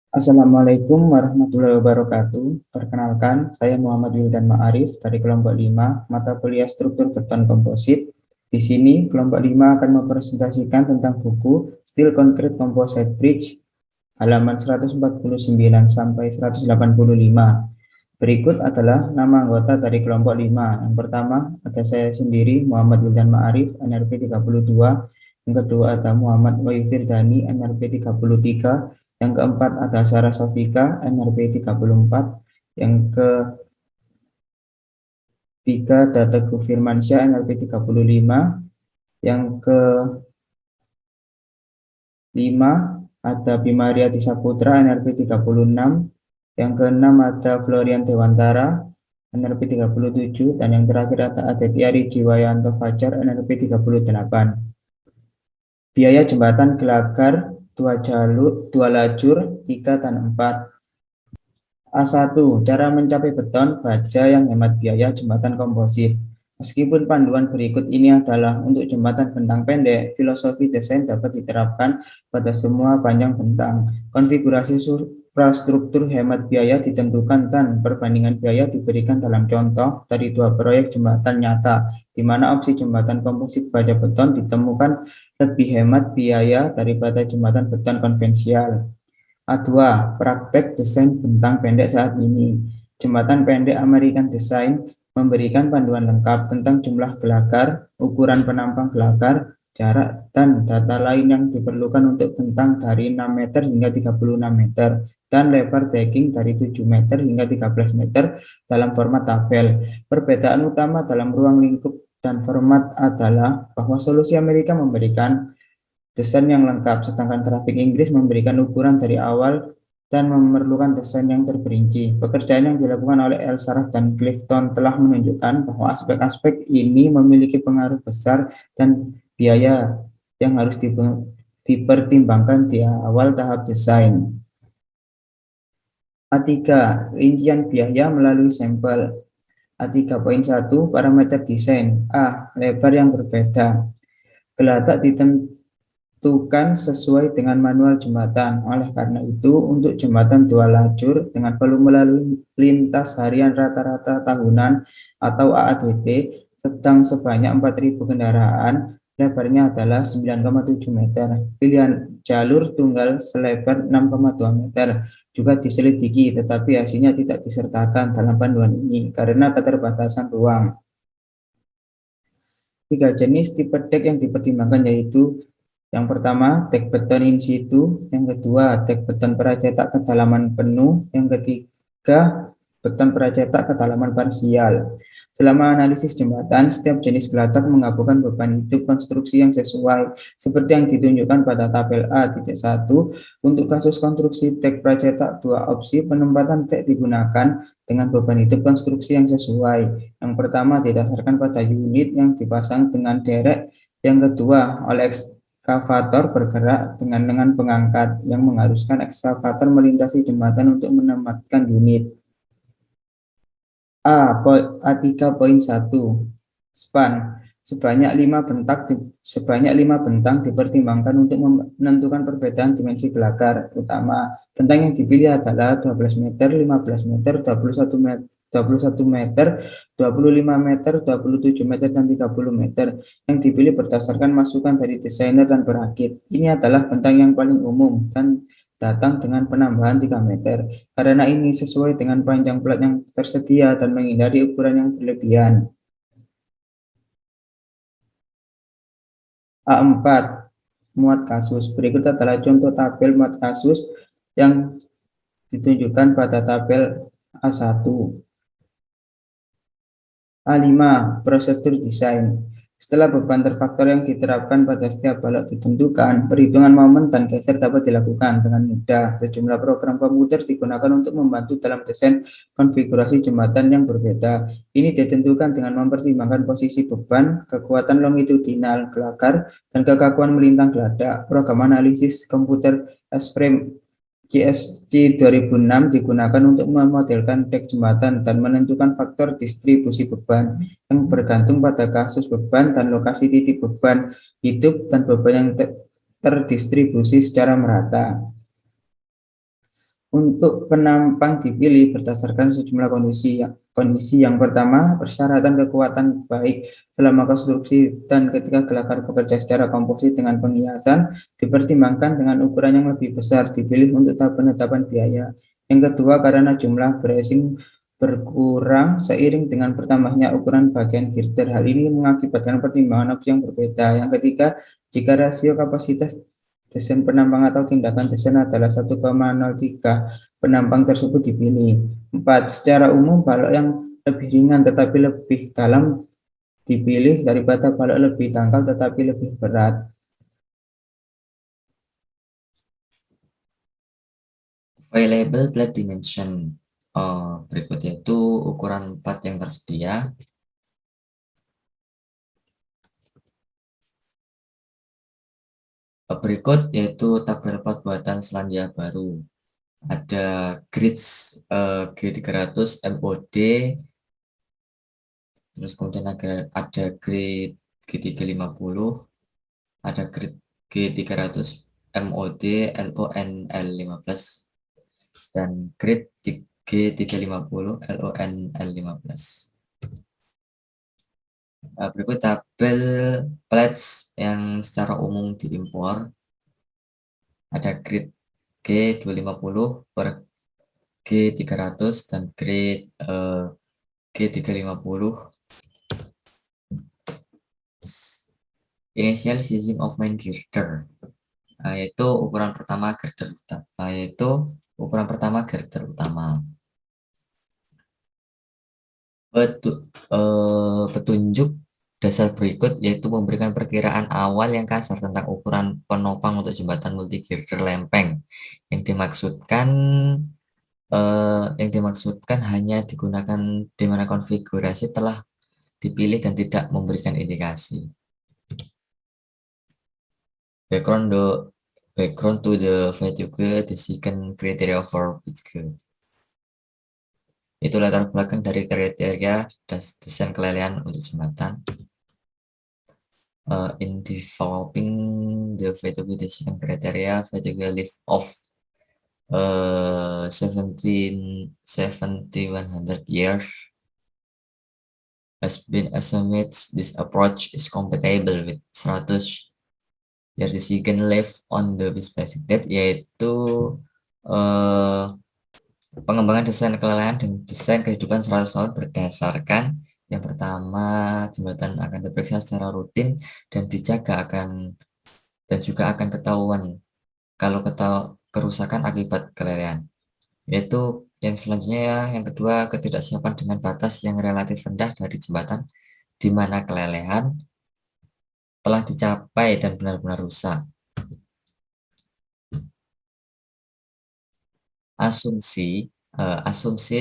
Assalamualaikum warahmatullahi wabarakatuh. Perkenalkan, saya Muhammad Wildan Ma'arif dari kelompok 5, mata kuliah struktur beton komposit. Di sini, kelompok 5 akan mempresentasikan tentang buku Steel Concrete Composite Bridge, halaman 149 sampai 185. Berikut adalah nama anggota dari kelompok 5. Yang pertama, ada saya sendiri, Muhammad Wildan Ma'arif, NRP 32. Yang kedua ada Muhammad Wahyu Firdani, NRP 33. Yang keempat ada Sarah Sofika, NRP 34. Yang ketiga ada Teguh Firmansyah, NRP 35. Yang kelima ada Bimariati Saputra, NRP 36. Yang keenam ada Florian Dewantara, NRP 37. Dan yang terakhir ada Aditya Jiwayanto Fajar, NRP 38. Biaya jembatan Gelagar 2 lajur 3 dan 4. A1. Cara mencapai beton baja yang hemat biaya jembatan komposit. Meskipun panduan berikut ini adalah untuk jembatan bentang pendek, filosofi desain dapat diterapkan pada semua panjang bentang. Konfigurasi infrastruktur hemat biaya ditentukan dan perbandingan biaya diberikan dalam contoh dari 2 proyek jembatan nyata, di mana opsi jembatan komposit baja beton ditemukan lebih hemat biaya daripada jembatan beton konvensional. A2. Praktek desain bentang pendek saat ini. Jembatan pendek American Design memberikan panduan lengkap tentang jumlah gelagar, ukuran penampang gelagar, jarak, dan data lain yang diperlukan untuk bentang dari 6 meter hingga 36 meter, dan lebar decking dari 7 meter hingga 13 meter dalam format tabel. Perbedaan utama dalam ruang lingkup dan format adalah bahwa solusi Amerika memberikan desain yang lengkap, sedangkan grafik Inggris memberikan ukuran dari awal dan memerlukan desain yang terperinci. Pekerjaan yang dilakukan oleh Elsaraf dan Clifton telah menunjukkan bahwa aspek-aspek ini memiliki pengaruh besar dan biaya yang harus dipertimbangkan di awal tahap desain. A3. Rincian biaya melalui sampel. A3.1. Parameter desain. A. Lebar yang berbeda. Geladak ditentukan sesuai dengan manual jembatan. Oleh karena itu, untuk jembatan 2 lajur dengan volume lalu lintas harian rata-rata tahunan atau AADT sedang sebanyak 4.000 kendaraan, lebarnya adalah 9,7 meter. Pilihan jalur tunggal selebar 6,2 meter juga diselidiki, tetapi hasilnya tidak disertakan dalam panduan ini karena keterbatasan ruang. 3 jenis tipe dek yang dipertimbangkan yaitu yang pertama, dek beton in situ. Yang kedua, dek beton pracetak kedalaman penuh. Yang ketiga, beton pracetak kedalaman parsial. Selama analisis jembatan, setiap jenis geladak menggabungkan beban hidup konstruksi yang sesuai, seperti yang ditunjukkan pada tabel A.1. Untuk kasus konstruksi dek pracetak, 2 opsi penempatan dek digunakan dengan beban hidup konstruksi yang sesuai. Yang pertama, didasarkan pada unit yang dipasang dengan derek. Yang kedua, oleh ekskavator bergerak dengan pengangkat yang mengharuskan ekskavator melintasi jembatan untuk menempatkan unit. A3.1 span sebanyak 5 bentang dipertimbangkan untuk menentukan perbedaan dimensi gelagar. Utama bentang yang dipilih adalah 12 meter, 15 meter, 21 meter, 21 meter, 25 meter, 27 meter, dan 30 meter yang dipilih berdasarkan masukan dari desainer dan perakit. Ini adalah bentang yang paling umum dan datang dengan penambahan 3 meter. Karena ini sesuai dengan panjang plat yang tersedia dan menghindari ukuran yang berlebihan. A4. Muat kasus. Berikut adalah contoh tabel muat kasus yang ditunjukkan pada tabel A1. A5. Prosedur desain. Setelah beban terfaktor yang diterapkan pada setiap balok ditentukan, perhitungan momen dan geser dapat dilakukan dengan mudah. Sejumlah program komputer digunakan untuk membantu dalam desain konfigurasi jembatan yang berbeda. Ini ditentukan dengan mempertimbangkan posisi beban, kekuatan longitudinal gelagar, dan kekakuan melintang geladak. Program analisis komputer S-Frame GSC 2006 digunakan untuk memodelkan dek jembatan dan menentukan faktor distribusi beban yang bergantung pada kasus beban dan lokasi titik beban hidup dan beban yang terdistribusi secara merata. Untuk penampang dipilih berdasarkan sejumlah kondisi yang pertama, persyaratan kekuatan baik selama konstruksi dan ketika gelakar bekerja secara komposit dengan penghiasan dipertimbangkan dengan ukuran yang lebih besar dipilih untuk tahap penetapan biaya. Yang kedua, karena jumlah bracing berkurang seiring dengan bertambahnya ukuran bagian girder. Hal ini mengakibatkan pertimbangan opsi yang berbeda. Yang ketiga, jika rasio kapasitas desain penampang atau tindakan desain adalah 1,03, penampang tersebut dipilih. 4. Secara umum, balok yang lebih ringan tetapi lebih dalam dipilih daripada balok lebih dangkal tetapi lebih berat. Available blade dimension. Berikutnya itu ukuran plat yang tersedia. Berikut yaitu tabel plat buatan Selandia Baru. Ada grids G300 MOD, terus kemudian ada grid G350, ada grid G300 MOD LONL15, dan grid G350 LONL15. Berikut tabel plates yang secara umum diimpor. Ada grid G250 per G300 dan grade G350. Initial sizing of main girder, yaitu ukuran pertama girder utama. Petunjuk dasar berikut yaitu memberikan perkiraan awal yang kasar tentang ukuran penopang untuk jembatan multi girder lempeng yang dimaksudkan hanya digunakan di mana konfigurasi telah dipilih dan tidak memberikan indikasi. Background to the Fatigue, the second criteria for Fatigue. Itu latar belakang dari kriteria desain kelelehan untuk jembatan. In developing the Fatigue decision criteria, Fatigue lift of 1,700 years has been assumed this approach is compatible with 100 year decision life on the basic date, yaitu pengembangan desain kelelahan dan desain kehidupan 100 tahun berdasarkan yang pertama, jembatan akan diperiksa secara rutin dan dijaga dan juga akan ketahuan kalau kerusakan akibat kelelahan. Yaitu yang selanjutnya yang kedua, ketidaksiapan dengan batas yang relatif rendah dari jembatan di mana kelelahan telah dicapai dan benar-benar rusak. Asumsi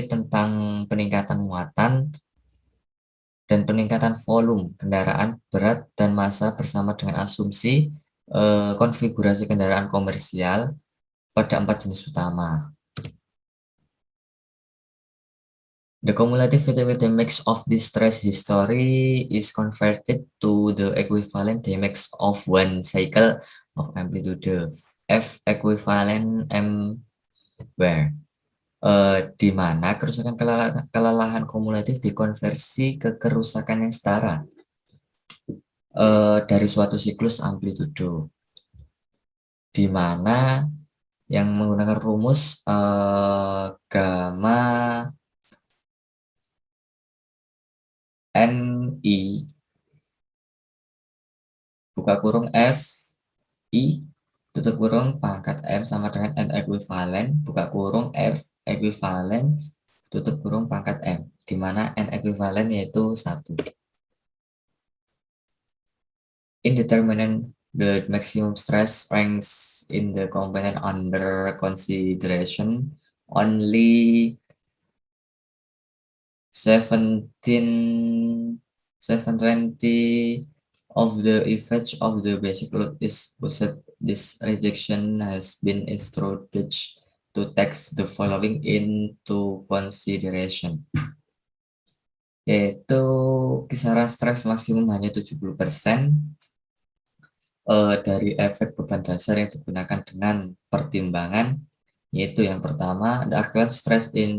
tentang peningkatan muatan dan peningkatan volume kendaraan berat dan massa bersama dengan asumsi konfigurasi kendaraan komersial pada 4 jenis utama. The cumulative fatigue damage of this stress history is converted to the equivalent damage of one cycle of amplitude F equivalent M where di mana kerusakan kelelahan kumulatif dikonversi ke kerusakan yang setara dari suatu siklus amplitudo, di mana yang menggunakan rumus gamma NI buka kurung F I tutup kurung pangkat M sama dengan N ekuivalen buka kurung F ekuivalen tutup kurung pangkat M, di mana N ekuivalen yaitu 1. In determining the maximum stress strength in the component under consideration, only 720 of the effects of the basic load is used. This rejection has been introduced to take the following into consideration, yaitu kisaran stres maksimum hanya 70% dari efek beban dasar yang digunakan dengan pertimbangan yaitu yang pertama, the actual stress in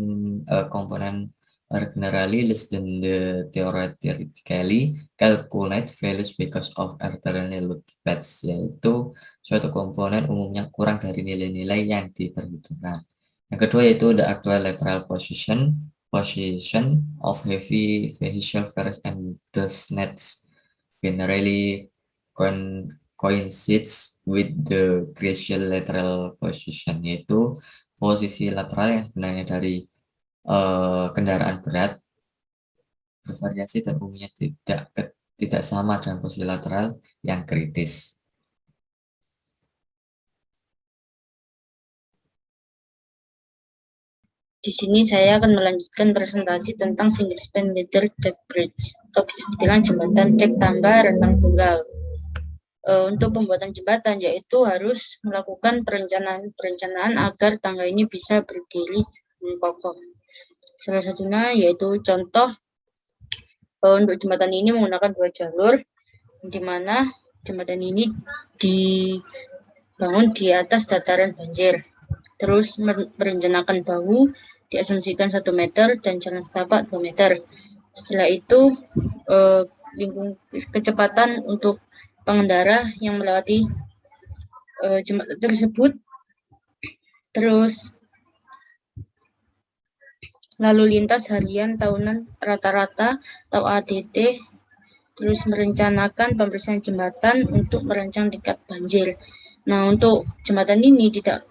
a component are generally less than the theoretically calculate values because of arterial load paths, yaitu suatu komponen umumnya kurang dari nilai-nilai yang diperhitungkan. Yang kedua yaitu the actual lateral position of heavy vehicle fares and the nets generally coincides with the crucial lateral position, yaitu posisi lateral yang sebenarnya dari kendaraan berat bervariasi dan umumnya tidak sama dengan posisi lateral yang kritis. Di sini saya akan melanjutkan presentasi tentang single span ladder deck bridge, atau bisa dibilang jembatan dek tangga rentang tunggal. Untuk pembuatan jembatan, yaitu harus melakukan perencanaan agar tangga ini bisa berdiri dengan kokoh. Salah satunya yaitu contoh untuk jembatan ini menggunakan 2 jalur, di mana jembatan ini dibangun di atas dataran banjir. Terus merencanakan bahu diasumsikan 1 meter dan jalan setapak 2 meter. Setelah itu kecepatan untuk pengendara yang melewati jembatan tersebut, terus lalu lintas harian tahunan rata-rata atau ADT, terus merencanakan pemeriksaan jembatan untuk merancang tingkat banjir. Nah, untuk jembatan ini tidak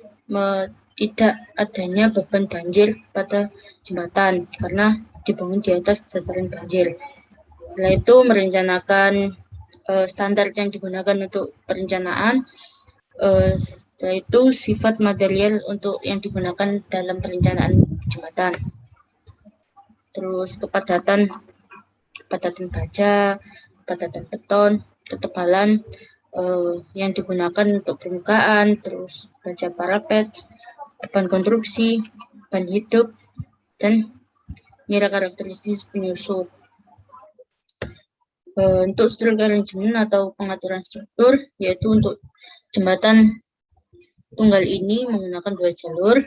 adanya beban banjir pada jembatan karena dibangun di atas dataran banjir. Setelah itu merencanakan standar yang digunakan untuk perencanaan. Setelah itu sifat material untuk yang digunakan dalam perencanaan jembatan. Terus kepadatan baja, kepadatan beton, ketebalan yang digunakan untuk permukaan, terus baja parapet, beban konstruksi, ban hidup, dan nilai karakteristik penyusun. Untuk struktur arrangement atau pengaturan struktur, yaitu untuk jembatan tunggal ini menggunakan 2 jalur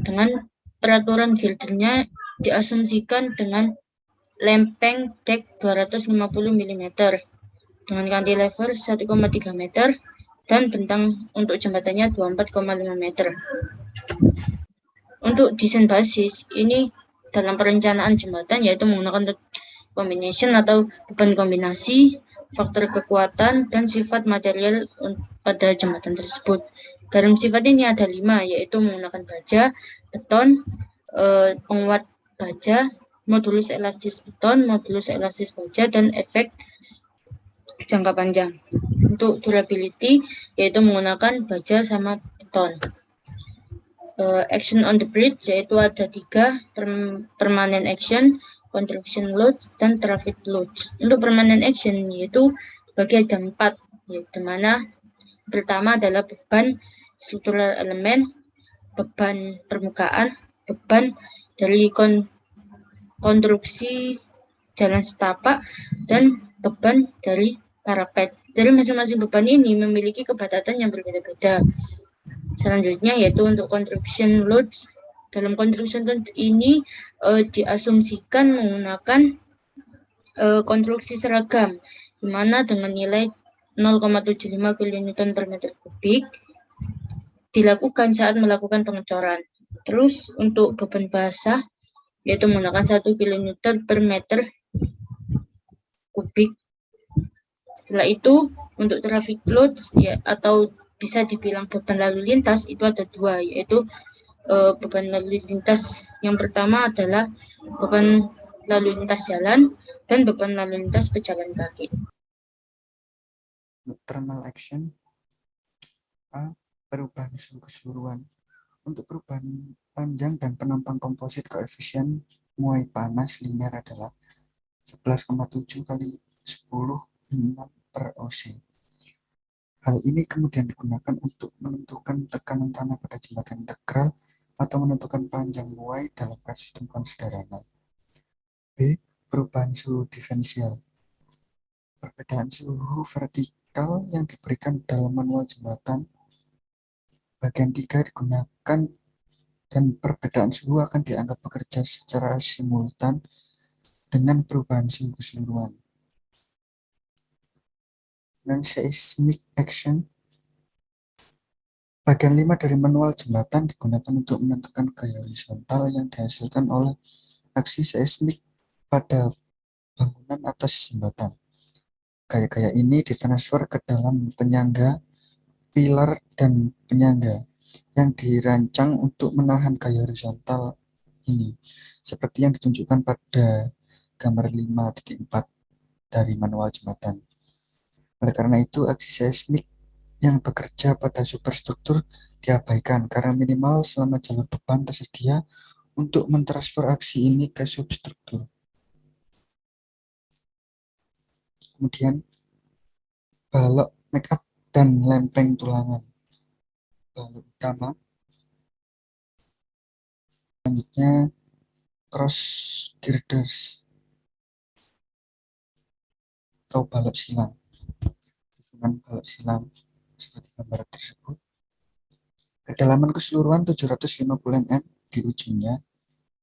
dengan peraturan girdernya diasumsikan dengan lempeng dek 250 mm dengan cantilever 1,3 meter dan bentang untuk jembatannya 24,5 meter. Untuk desain basis ini dalam perencanaan jembatan yaitu menggunakan combination atau beban kombinasi, faktor kekuatan, dan sifat material pada jembatan tersebut. Dalam sifat ini ada 5, yaitu menggunakan baja, beton, penguat baja, modulus elastis beton, modulus elastis baja, dan efek jangka panjang. Untuk durability, yaitu menggunakan baja sama beton. Action on the bridge, yaitu ada 3, permanent action, construction load, dan traffic load. Untuk permanent action, yaitu bagi ada 4, yaitu mana pertama adalah beban struktural elemen, beban permukaan, beban dari konstruksi jalan setapak, dan beban dari parapet. Dari masing-masing beban ini memiliki kepadatan yang berbeda-beda. Selanjutnya yaitu untuk construction load. Dalam construction load ini diasumsikan menggunakan konstruksi seragam, di mana dengan nilai 0,75 kN per meter kubik dilakukan saat melakukan pengecoran. Terus untuk beban basah yaitu menggunakan 1 kN per meter kubik. Setelah itu untuk traffic load ya, atau bisa dibilang beban lalu lintas itu ada 2, yaitu beban lalu lintas yang pertama adalah beban lalu lintas jalan dan beban lalu lintas pejalan kaki. Thermal action perubahan suhu keseluruhan. Untuk perubahan panjang dan penampang komposit koefisien muai panas linear adalah 11,7 kali 10 per OC. Hal ini kemudian digunakan untuk menentukan tekanan tanah pada jembatan integral atau menentukan panjang muai dalam kasus tumpuan sederhana. B. Perubahan suhu diferensial. Perbedaan suhu vertikal yang diberikan dalam manual jembatan bagian 3 digunakan dan perbedaan suhu akan dianggap bekerja secara simultan dengan perubahan suhu keseluruhan. Dan seismic action, bagian 5 dari manual jembatan digunakan untuk menentukan gaya horizontal yang dihasilkan oleh aksi seismik pada bangunan atas jembatan. Gaya-gaya ini ditransfer ke dalam penyangga, pilar, dan penyangga yang dirancang untuk menahan gaya horizontal ini, seperti yang ditunjukkan pada gambar 5.4 dari manual jembatan. Oleh karena itu, aksi seismik yang bekerja pada superstruktur diabaikan karena minimal selama jalur beban tersedia untuk mentransfer aksi ini ke substruktur. Kemudian balok makeup dan lempeng tulangan. Balok utama. Selanjutnya cross girders atau balok silang. Susunan balok silang seperti gambar tersebut. Kedalaman keseluruhan 750 mm di ujungnya,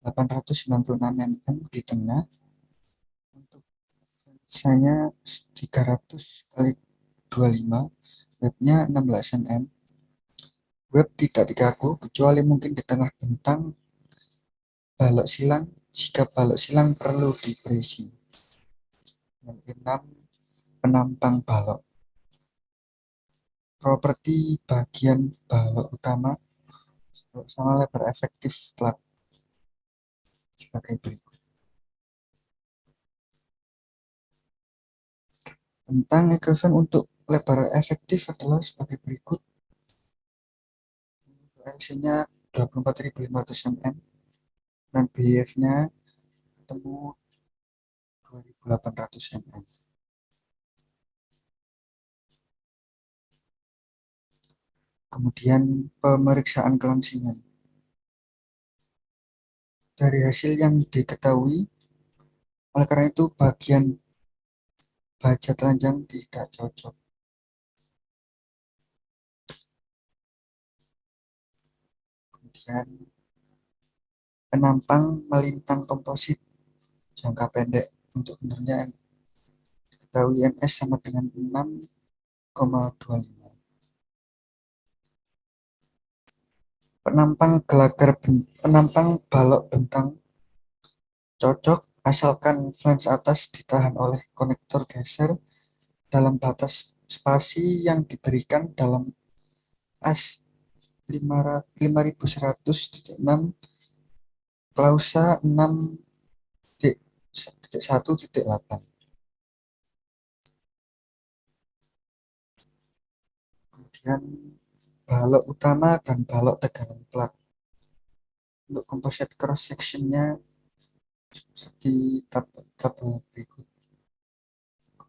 896 mm di tengah. Untuk misalnya 300 kali 25, webnya 16 mm. Web tidak dikaku kecuali mungkin di tengah bentang balok silang jika balok silang perlu diberisi. 6. Penampang balok. Properti bagian balok utama sama lebar efektif plat sebagai berikut. Tentang ekuivalen untuk lebar efektif adalah sebagai berikut. LC-nya 24.500 mm dan BF-nya ketemu 2.800 mm. Kemudian pemeriksaan kelangsingan. Dari hasil yang diketahui, oleh karena itu bagian baja telanjang tidak cocok. Kemudian penampang melintang komposit jangka pendek untuk benarnya diketahui NS sama dengan 6,25. Penampang balok bentang cocok asalkan flange atas ditahan oleh konektor geser dalam batas spasi yang diberikan dalam AS 5100.6 klausa 6.1.8. Kemudian balok utama dan balok tegangan plat. Untuk composite cross sectionnya seperti tabel berikut.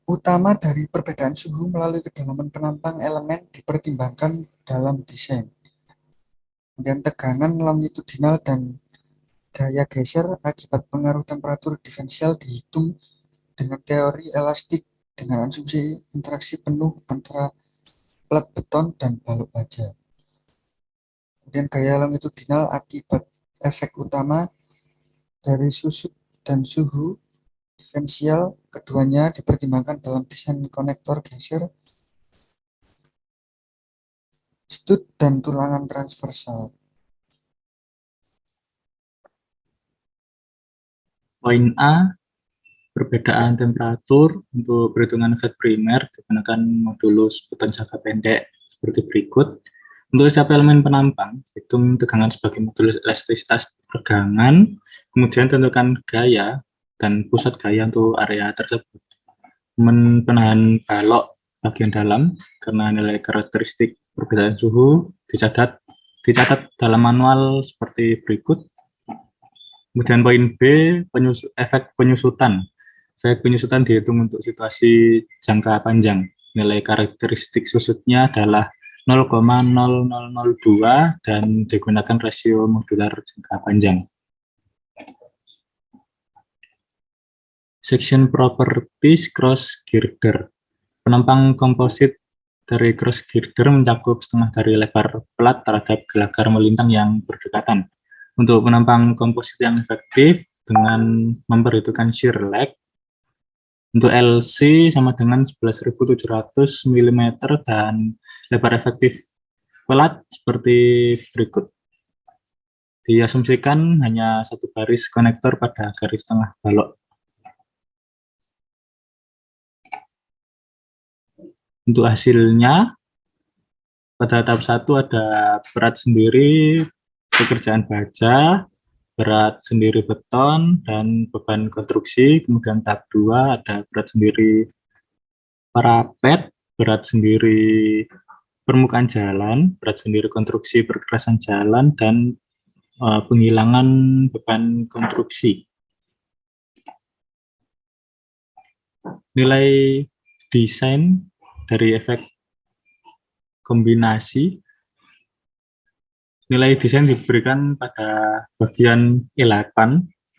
Utama dari perbedaan suhu melalui kedalaman penampang elemen dipertimbangkan dalam desain. Kemudian tegangan longitudinal dan gaya geser akibat pengaruh temperatur diferensial dihitung dengan teori elastik dengan asumsi interaksi penuh antara plat beton dan balok baja. Kemudian gaya longitudinal akibat efek utama dari susut dan suhu diferensial, keduanya dipertimbangkan dalam desain konektor geser, stud, dan tulangan transversal. Poin A, perbedaan temperatur untuk perhitungan efek primer digunakan modulus beton jangka pendek seperti berikut. Untuk setiap elemen penampang, hitung tegangan sebagai modulus elastisitas tegangan, kemudian tentukan gaya dan pusat gaya untuk area tersebut. Penahan balok bagian dalam karena nilai karakteristik perbedaan suhu dicatat dalam manual seperti berikut. Kemudian poin B, efek penyusutan. Efek penyusutan dihitung untuk situasi jangka panjang. Nilai karakteristik susutnya adalah 0,0002 dan digunakan rasio modular jangka panjang. Section Properties Cross Girder. Penampang komposit dari cross girder mencakup setengah dari lebar pelat terhadap gelagar melintang yang berdekatan. Untuk penampang komposit yang efektif dengan memperhitungkan shear lag, untuk LC sama dengan 11.700 mm dan lebar efektif pelat seperti berikut. Diasumsikan hanya satu garis konektor pada garis tengah balok. Untuk hasilnya, pada tahap 1 ada berat sendiri pekerjaan baja, berat sendiri beton, dan beban konstruksi. Kemudian tahap 2 ada berat sendiri parapet, berat sendiri permukaan jalan, berat sendiri konstruksi perkerasan jalan, dan penghilangan beban konstruksi. Nilai desain dari efek kombinasi, nilai desain diberikan pada bagian E8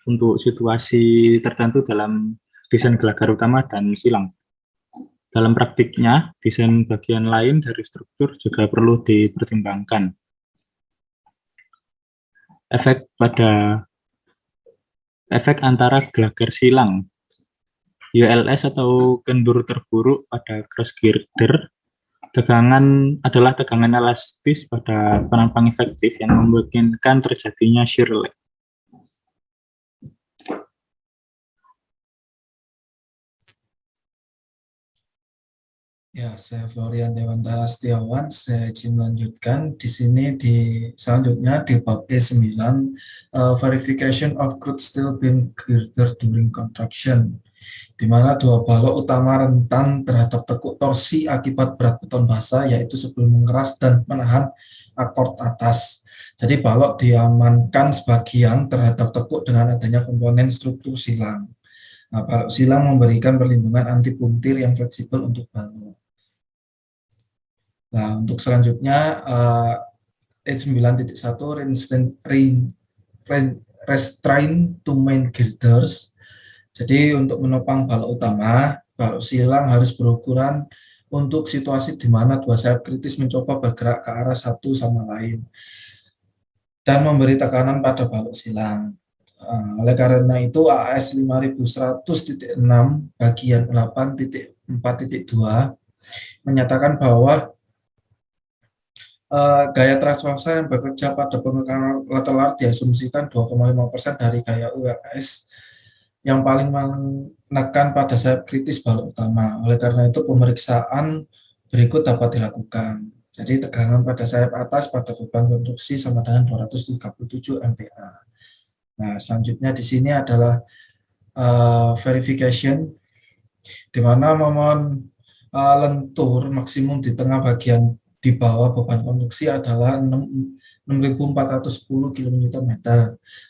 untuk situasi tertentu dalam desain gelagar utama dan silang. Dalam praktiknya, desain bagian lain dari struktur juga perlu dipertimbangkan. Efek antara gelagar silang, ULS atau kendur terburuk pada cross girder, adalah tegangan elastis pada penampang efektif yang memungkinkan terjadinya shear lag. Ya, saya Florian Dewantara Setiawan. Saya izin melanjutkan di sini selanjutnya di bab E9, verification of crude steel beam girder during construction, di mana dua balok utama rentan terhadap tekuk torsi akibat berat beton basa, yaitu sebelum mengeras dan menahan akord atas. Jadi balok diamankan sebagian terhadap tekuk dengan adanya komponen struktur silang. Nah, balok silang memberikan perlindungan anti puntir yang fleksibel untuk balok. Nah, untuk selanjutnya E9.1 restrain to main girders. Jadi untuk menopang balok utama, balok silang harus berukuran untuk situasi di mana dua sayap kritis mencoba bergerak ke arah satu sama lain dan memberi tekanan pada balok silang. Oleh karena itu AS 5100.6 bagian 8.4.2 menyatakan bahwa gaya transversa yang bekerja pada pengekanan lateral diasumsikan 2,5% dari gaya ULS yang paling menekan pada sayap kritis balok utama. Oleh karena itu pemeriksaan berikut dapat dilakukan. Jadi tegangan pada sayap atas pada beban konstruksi sama dengan 237 MPa. Nah, selanjutnya di sini adalah verification, di mana momon lentur maksimum di tengah bagian di bawah beban konstruksi adalah 6.410 kN.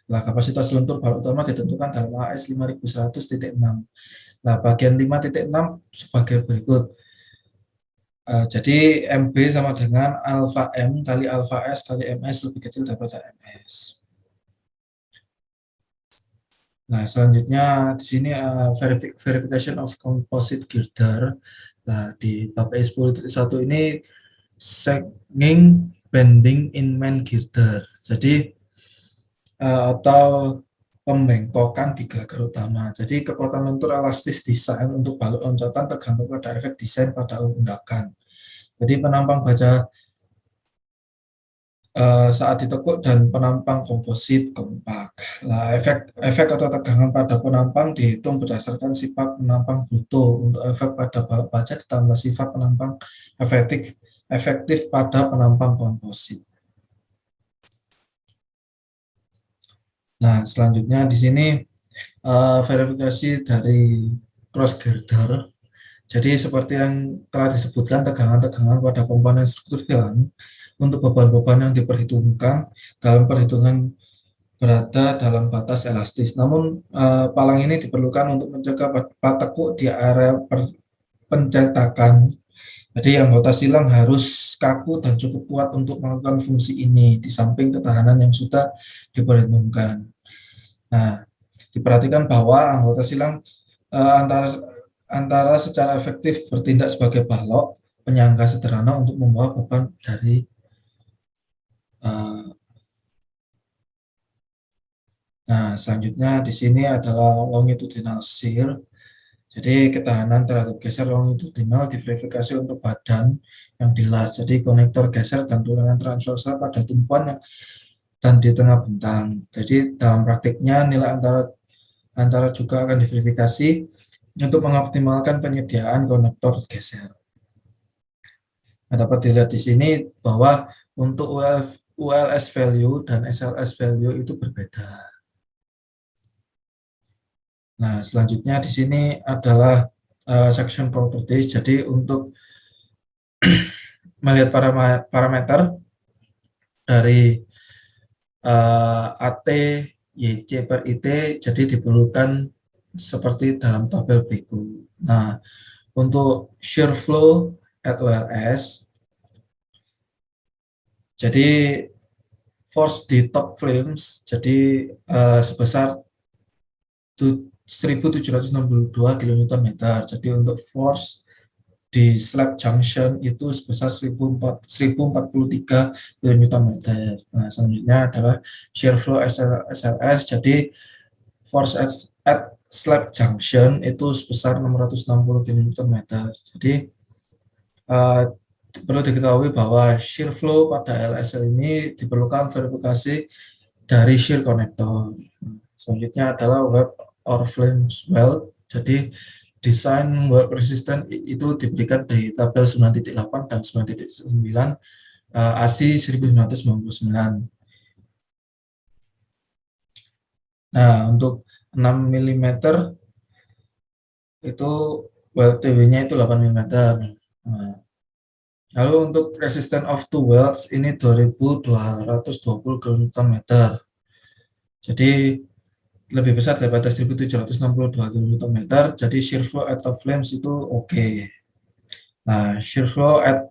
Nah, kapasitas lentur balok utama ditentukan dalam AS 5100.6. Nah, bagian 5.6 sebagai berikut. Jadi MB sama dengan alfa M kali alfa S kali MS lebih kecil daripada MS. Nah, selanjutnya di sini verification of composite girder. Nah, di bab E10.1 ini sagging bending in main girder. Jadi atau pembengkokan di gelagar utama. Jadi kekuatan lentur elastis desain untuk balok loncatan tergantung pada efek desain pada undakan. Jadi penampang baja saat ditekuk dan penampang komposit kompak. Nah, efek atau tegangan pada penampang dihitung berdasarkan sifat penampang bruto. Untuk efek pada balok baja ditambah sifat penampang efektif pada penampang komposit. Nah, selanjutnya di sini verifikasi dari cross girder. Jadi seperti yang telah disebutkan, tegangan-tegangan pada komponen struktur silang untuk beban-beban yang diperhitungkan dalam perhitungan berada dalam batas elastis. Namun palang ini diperlukan untuk mencegah plat tekuk di area pencetakan. Jadi anggota silang harus kaku dan cukup kuat untuk melakukan fungsi ini, di samping ketahanan yang sudah diperhitungkan. Nah, diperhatikan bahwa anggota silang antara secara efektif bertindak sebagai balok penyangga sederhana untuk membawa beban dari nah, selanjutnya di sini adalah longitudinal shear. Jadi ketahanan terhadap geser longitudinal diverifikasi untuk badan yang dilas. Jadi konektor geser dan tulangan transversal pada tumpuan dan di tengah bentang. Jadi dalam praktiknya nilai antara juga akan diverifikasi untuk mengoptimalkan penyediaan konektor geser. Nah, dapat dilihat di sini bahwa untuk ULS value dan SLS value itu berbeda. Nah, selanjutnya di sini adalah section properties. Jadi untuk melihat parameter dari AT, YC per IT, jadi diperlukan seperti dalam tabel berikut. Nah, untuk shear flow at OLS, jadi force di top flames, jadi sebesar 1762 kN. Jadi untuk force di slab junction itu sebesar 1043 kN. Nah, selanjutnya adalah shear flow SLS. Jadi force at slab junction itu sebesar 660 kN. Jadi perlu diketahui bahwa shear flow pada LSL ini diperlukan verifikasi dari shear connector. Selanjutnya adalah web or flames weld. Jadi desain weld resistant itu diberikan di tabel 9.8 dan 9.9 ASI 1999. Nah, untuk 6 mm itu weld TW-nya itu 8 mm. Nah, lalu untuk resistance of two welds ini 2220 kN. Jadi lebih besar daripada 1762 kN. Jadi shear flow at top flames itu oke. Nah, shear flow at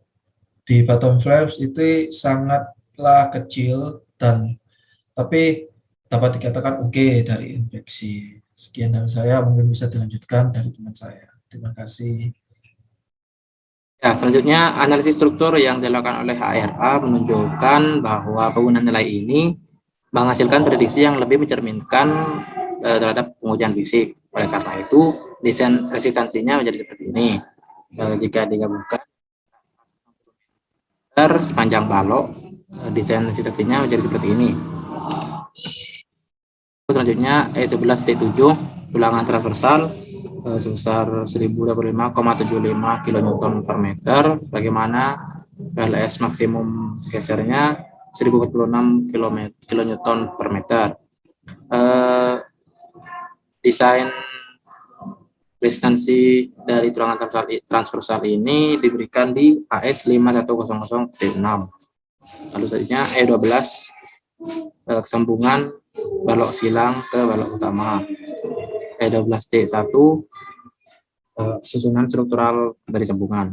di bottom flames itu sangatlah kecil dan tapi dapat dikatakan oke dari infeksi. Sekian dari saya, mungkin bisa dilanjutkan dari teman saya. Terima kasih. Ya, selanjutnya analisis struktur yang dilakukan oleh HRA menunjukkan bahwa penggunaan nilai ini menghasilkan prediksi yang lebih mencerminkan terhadap pengujian fisik. Oleh karena itu, desain resistansinya menjadi seperti ini. Jika digabungkan sepanjang balok, desain resistansinya menjadi seperti ini. Selanjutnya E11D7 tulangan transversal sebesar 1025,75 kN per meter. Bagaimana LS maksimum gesernya 1046 kN per meter. Desain resistansi dari tulangan transversal ini diberikan di AS 5100T6. Lalu selanjutnya E12 sambungan balok silang ke balok utama. E12D1 susunan struktural dari sambungan.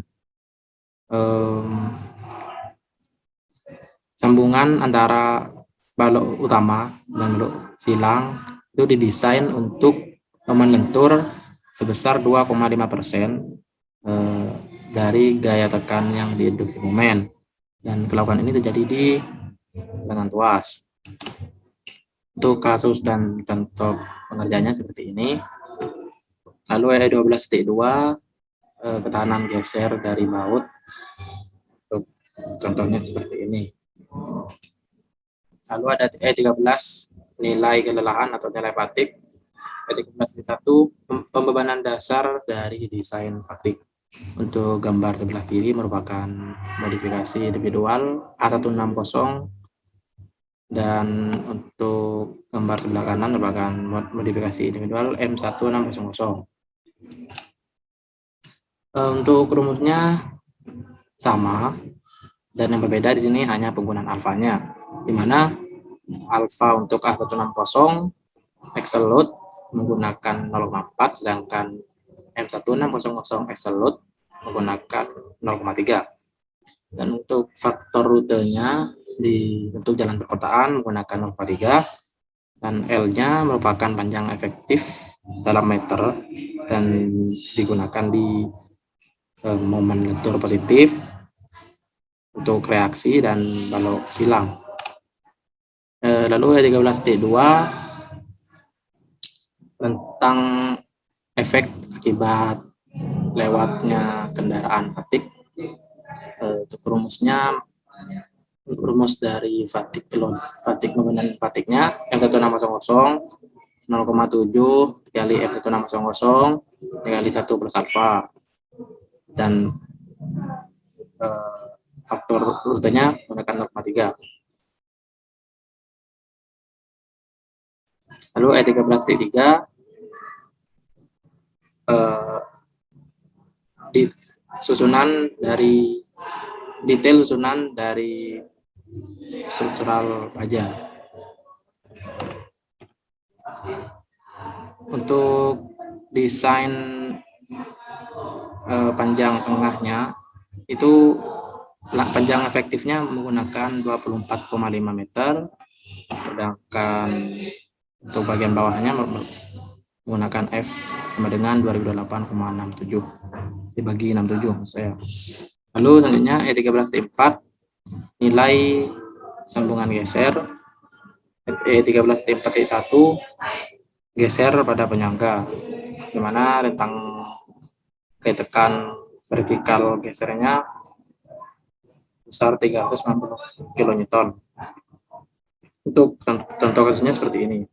Sambungan antara balok utama dan balok silang itu didesain untuk melentur sebesar 2,5% dari gaya tekan yang diinduksi momen, dan kelakuan ini terjadi di lengan tuas. Untuk kasus dan contoh pengerjaannya seperti ini. Lalu E12D2 ketahanan geser dari baut, contohnya seperti ini. Lalu ada E13 nilai kelelahan atau nilai fatigue. E13D1 pembebanan dasar dari desain fatigue. Untuk gambar sebelah kiri merupakan modifikasi individual A160, dan untuk gambar sebelah kanan merupakan modifikasi individual M1600. Untuk rumusnya sama, dan yang berbeda di sini hanya penggunaan alfanya, di mana alfa untuk A160 axle load menggunakan 0,4, sedangkan M1600 axle load menggunakan 0,3. Dan untuk faktor rutenya untuk jalan perkotaan menggunakan 0,3, dan L-nya merupakan panjang efektif dalam meter dan digunakan di momen lentur positif untuk reaksi dan balok silang. Lalu E13.2 tentang efek akibat lewatnya kendaraan fatik. Untuk rumus dari fatik komponen fatiknya M1600 0,7 dikali M1600 dikali 1 plus alfa, dan faktor rutenya menggunakan 0,3. Lalu E13.3 detail susunan dari struktural baja. Untuk desain panjang tengahnya itu panjang efektifnya menggunakan 24,5 meter, sedangkan untuk bagian bawahnya menggunakan F sama dengan 2008,67 dibagi 67 maksud saya. Lalu selanjutnya E13.4 nilai sambungan geser. E13.4.1 geser pada penyangga, di mana rentang tekan vertikal gesernya besar 390 kN. Untuk contoh kasusnya seperti ini.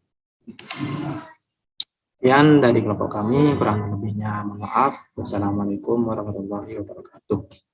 Sekian dari kelompok kami, kurang lebihnya mohon maaf. Wassalamualaikum warahmatullahi wabarakatuh.